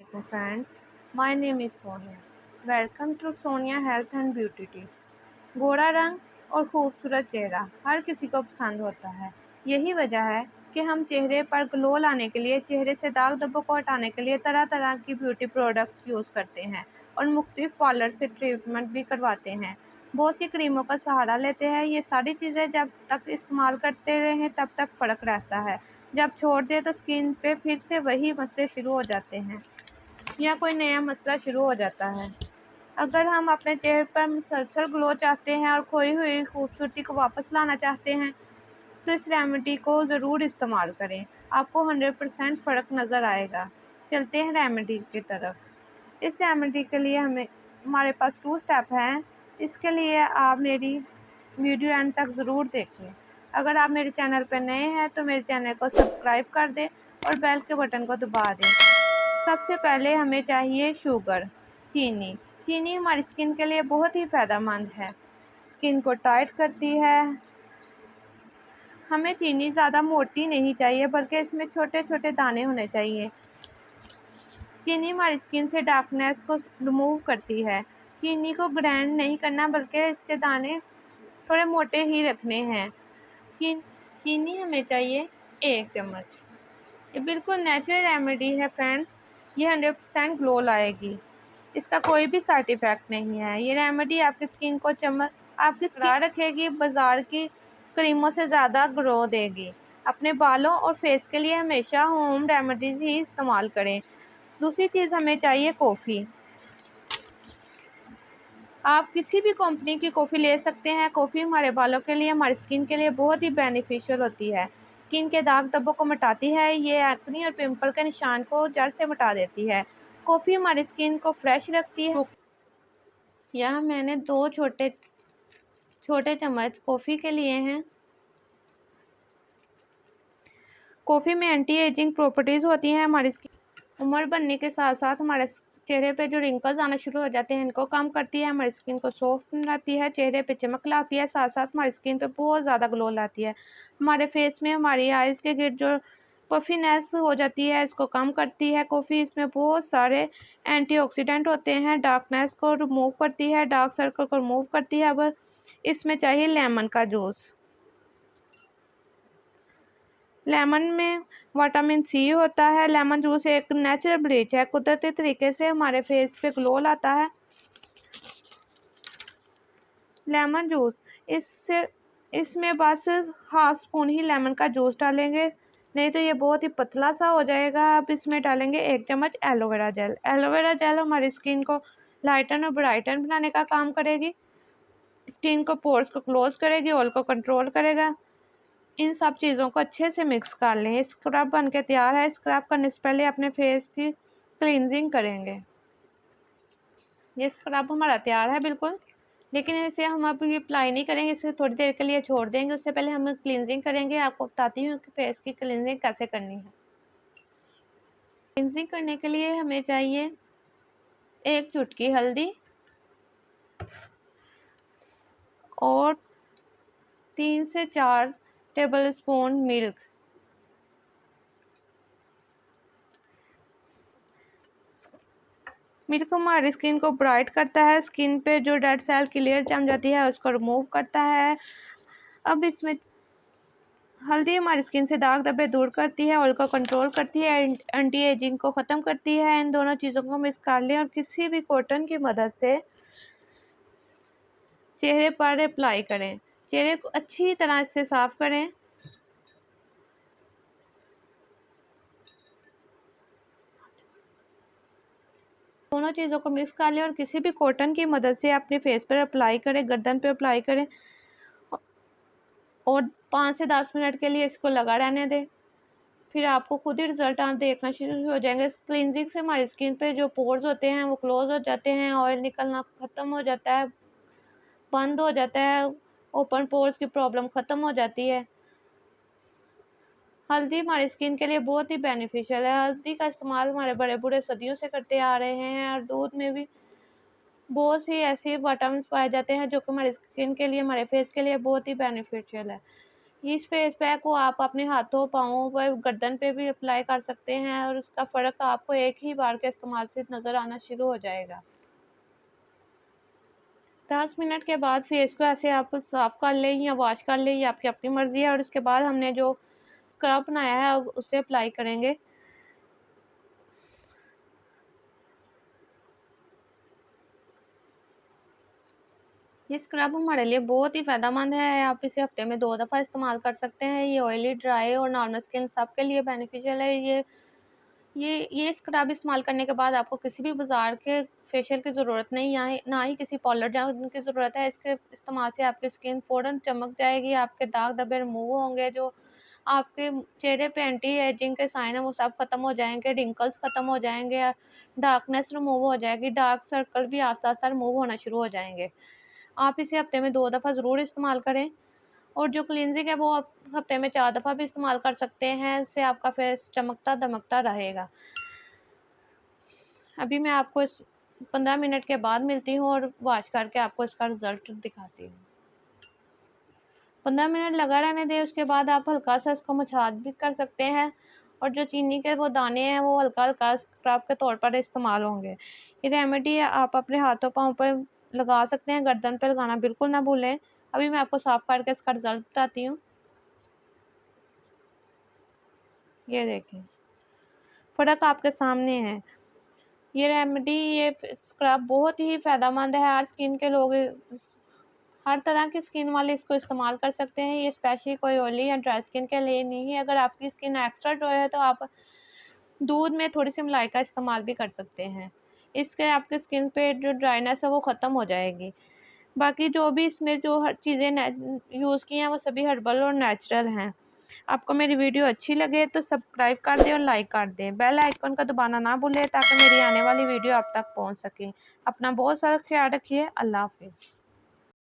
Assalamualaikum friends. My name is Sonia. Welcome to Sonia Health and Beauty Tips. गोरा रंग और खूबसूरत चेहरा हर किसी को पसंद होता है। यही वजह है कि हम चेहरे पर ग्लो लाने के लिए, चेहरे से दाग धब्बों को हटाने के लिए तरह तरह की ब्यूटी प्रोडक्ट्स यूज़ करते हैं और मुख्तलिफ पार्लर से ट्रीटमेंट भी करवाते हैं। बहुत सी क्रीमों का सहारा लेते हैं। ये सारी चीज़ें जब तक इस्तेमाल करते रहें तब तक फ़र्क रहता है। जब छोड़ दें तो स्किन पे फिर से वही मसले शुरू हो जाते हैं या कोई नया मसला शुरू हो जाता है। अगर हम अपने चेहरे पर मुसलसल ग्लो चाहते हैं और खोई हुई खूबसूरती को वापस लाना चाहते हैं तो इस रेमेडी को ज़रूर इस्तेमाल करें। आपको 100% फ़र्क नज़र आएगा। चलते हैं रेमेडी की तरफ। इस रेमेडी के लिए हमारे पास 2 स्टेप हैं। इसके लिए आप मेरी वीडियो एंड तक ज़रूर देखें। अगर आप मेरे चैनल पर नए हैं तो मेरे चैनल को सब्सक्राइब कर दें और बेल के बटन को दबा दें। सबसे पहले हमें चाहिए शुगर, चीनी। चीनी हमारी स्किन के लिए बहुत ही फ़ायदेमंद है, स्किन को टाइट करती है। हमें चीनी ज़्यादा मोटी नहीं चाहिए बल्कि इसमें छोटे छोटे दाने होने चाहिए। चीनी हमारी स्किन से डार्कनेस को रिमूव करती है। चीनी को ग्राइंड नहीं करना बल्कि इसके दाने थोड़े मोटे ही रखने हैं। चीनी हमें चाहिए 1 चम्मच। ये बिल्कुल नेचुरल रेमेडी है फ्रेंड्स। ये 100% ग्लो लाएगी। इसका कोई भी साइड इफ़ेक्ट नहीं है। ये रेमेडी आपकी स्किन को आपकी स्किन रखेगी, बाज़ार की क्रीमों से ज़्यादा ग्लो देगी। अपने बालों और फेस के लिए हमेशा होम रेमेडीज़ ही इस्तेमाल करें। दूसरी चीज़ हमें चाहिए कॉफ़ी। आप किसी भी कंपनी की कॉफ़ी ले सकते हैं। कॉफ़ी हमारे बालों के लिए, हमारी स्किन के लिए बहुत ही बेनिफिशियल होती है। स्किन के दाग धब्बों को मिटाती है। ये एक्ने और पिंपल के निशान को जड़ से मिटा देती है। कॉफ़ी हमारी स्किन को फ्रेश रखती है। यहाँ मैंने 2 छोटे छोटे चम्मच कॉफ़ी के लिए हैं। कॉफ़ी में एंटी एजिंग प्रॉपर्टीज़ होती हैं। हमारी स्किन उम्र बढ़ने के साथ साथ हमारे चेहरे पे जो रिंकल्स आना शुरू हो जाते हैं इनको कम करती है। हमारी स्किन को सॉफ्ट बनाती है, चेहरे पे चमक लाती है, साथ साथ हमारी स्किन पे बहुत ज़्यादा ग्लो लाती है। हमारे फेस में हमारी आइज़ के गिर्द जो पफीनेस हो जाती है इसको कम करती है कॉफ़ी। इसमें बहुत सारे एंटीऑक्सीडेंट होते हैं, डार्कनेस को रिमूव करती है, डार्क सर्कल को रिमूव करती है। अब इसमें चाहिए लेमन का जूस। लेमन में विटामिन सी होता है। लेमन जूस एक नेचुरल ब्लीच है, कुदरती तरीके से हमारे फेस पे ग्लो लाता है। लेमन जूस इसमें बस हाफ स्पून ही लेमन का जूस डालेंगे, नहीं तो ये बहुत ही पतला सा हो जाएगा। अब इसमें डालेंगे 1 चम्मच एलोवेरा जेल। एलोवेरा जेल हमारी स्किन को लाइटन और ब्राइटन बनाने का काम करेगी, स्किन को पोर्स को क्लोज करेगी, ऑयल को कंट्रोल करेगा। इन सब चीज़ों को अच्छे से मिक्स कर लें। स्क्रब बन के तैयार है। स्क्रब करने से पहले अपने फेस की क्लींजिंग करेंगे। ये स्क्रब हमारा तैयार है बिल्कुल, लेकिन इसे हम अब ये अप्लाई नहीं करेंगे, इसे थोड़ी देर के लिए छोड़ देंगे। उससे पहले हम क्लींजिंग करेंगे। आपको बताती हूँ कि फेस की क्लींजिंग कैसे करनी है। क्लींजिंग करने के लिए हमें चाहिए 1 चुटकी हल्दी और 3 से 4 टेबल स्पून मिल्क। मिल्क हमारी स्किन को ब्राइट करता है, स्किन पे जो डेड सेल की लेयर जम जाती है उसको रिमूव करता है। अब इसमें हल्दी हमारी स्किन से दाग धब्बे दूर करती है, ऑयल को कंट्रोल करती है, एंटी एजिंग को ख़त्म करती है। इन दोनों चीज़ों को मिक्स कर लें और किसी भी कॉटन की मदद से चेहरे पर अप्लाई करें। चेहरे को अच्छी तरह से साफ करें। दोनों चीज़ों को मिक्स कर लें और किसी भी कॉटन की मदद से अपने फेस पर अप्लाई करें, गर्दन पे अप्लाई करें और 5 से 10 मिनट के लिए इसको लगा रहने दें। फिर आपको खुद ही रिजल्ट आप देखना शुरू हो जाएंगे। क्लींजिंग से हमारी स्किन पे जो पोर्स होते हैं वो क्लोज हो जाते हैं, ऑयल निकलना ख़त्म हो जाता है, बंद हो जाता है, ओपन पोर्स की प्रॉब्लम ख़त्म हो जाती है। हल्दी हमारी स्किन के लिए बहुत ही बेनिफिशियल है। हल्दी का इस्तेमाल हमारे बड़े बूढ़े सदियों से करते आ रहे हैं और दूध में भी बहुत सी ऐसी विटामिन पाए जाते हैं जो कि हमारी स्किन के लिए, हमारे फेस के लिए बहुत ही बेनिफिशियल है। इस फेस पैक को आप अपने हाथों, पाँवों पर, गर्दन पे भी अप्लाई कर सकते हैं और उसका फ़र्क आपको एक ही बार के इस्तेमाल से नज़र आना शुरू हो जाएगा। 10 मिनट के बाद फेस को ऐसे आप साफ़ कर लें या वॉश कर लें, ये आपकी अपनी मर्ज़ी है। और उसके बाद हमने जो स्क्रब बनाया है अब उसे अप्लाई करेंगे। ये स्क्रब हमारे लिए बहुत ही फ़ायदेमंद है। आप इसे हफ़्ते में 2 दफ़ा इस्तेमाल कर सकते हैं। ये ऑयली, ड्राई और नॉर्मल स्किन सबके लिए बेनिफिशियल है। ये स्क्रब इस्तेमाल करने के बाद आपको किसी भी बाज़ार के फेशियल की ज़रूरत नहीं, ना ही किसी पाउडर जेल की ज़रूरत है। इसके इस्तेमाल से आपकी स्किन फ़ौरन चमक जाएगी, आपके दाग धब्बे रिमूव होंगे, जो आपके चेहरे पे एंटी एजिंग के साइन है वो सब खत्म हो जाएँगे, रिंकल्स खत्म हो जाएँगे, डार्कनेस रिमूव हो जाएगी, डार्क सर्कल भी आस्ता-आस्ता रिमूव होना शुरू हो जाएँगे। आप इसे हफ़्ते में 2 दफ़ा ज़रूर इस्तेमाल करें। और जो क्लींजिंग है वो आप हफ़्ते में 4 दफ़ा भी इस्तेमाल कर सकते हैं। इससे आपका फेस चमकता-दमकता रहेगा। अभी मैं आपको इस 15 मिनट के बाद मिलती हूँ और वॉश करके आपको इसका रिज़ल्ट दिखाती हूँ। 15 मिनट लगा रहने दें, उसके बाद आप हल्का-सा इसको मसाज भी कर सकते हैं और जो चीनी के वो दाने हैं वो हल्का-हल्का स्क्रब के तौर पर इस्तेमाल होंगे। ये रेमेडी आप अपने हाथों-पाँव पर लगा सकते हैं, गर्दन पे लगाना बिल्कुल ना भूलें। अभी मैं आपको साफ़ करके इसका रिज़ल्ट बताती हूँ। ये देखें, फ़र्क आपके सामने है। ये रेमेडी, ये स्क्रब बहुत ही फ़ायदेमंद है। हर स्किन के लोग हर तरह की स्किन वाले इसको इस्तेमाल कर सकते हैं। ये स्पेशली कोई ऑयली या ड्राई स्किन के लिए नहीं है। अगर आपकी स्किन एक्स्ट्रा ड्राई है तो आप दूध में थोड़ी सी मलाई का इस्तेमाल भी कर सकते हैं। इससे आपकी स्किन पे जो ड्राइनेस है वो ख़त्म हो जाएगी। बाकी जो भी इसमें जो हर चीज़ें यूज़ की हैं वो सभी हर्बल और नेचुरल हैं। आपको मेरी वीडियो अच्छी लगे तो सब्सक्राइब कर दें और लाइक कर दें। बेल आइकन का दबाना ना भूलें ताकि मेरी आने वाली वीडियो आप तक पहुंच सके। अपना बहुत सारा ख्याल रखिए। अल्लाह हाफ़िज़।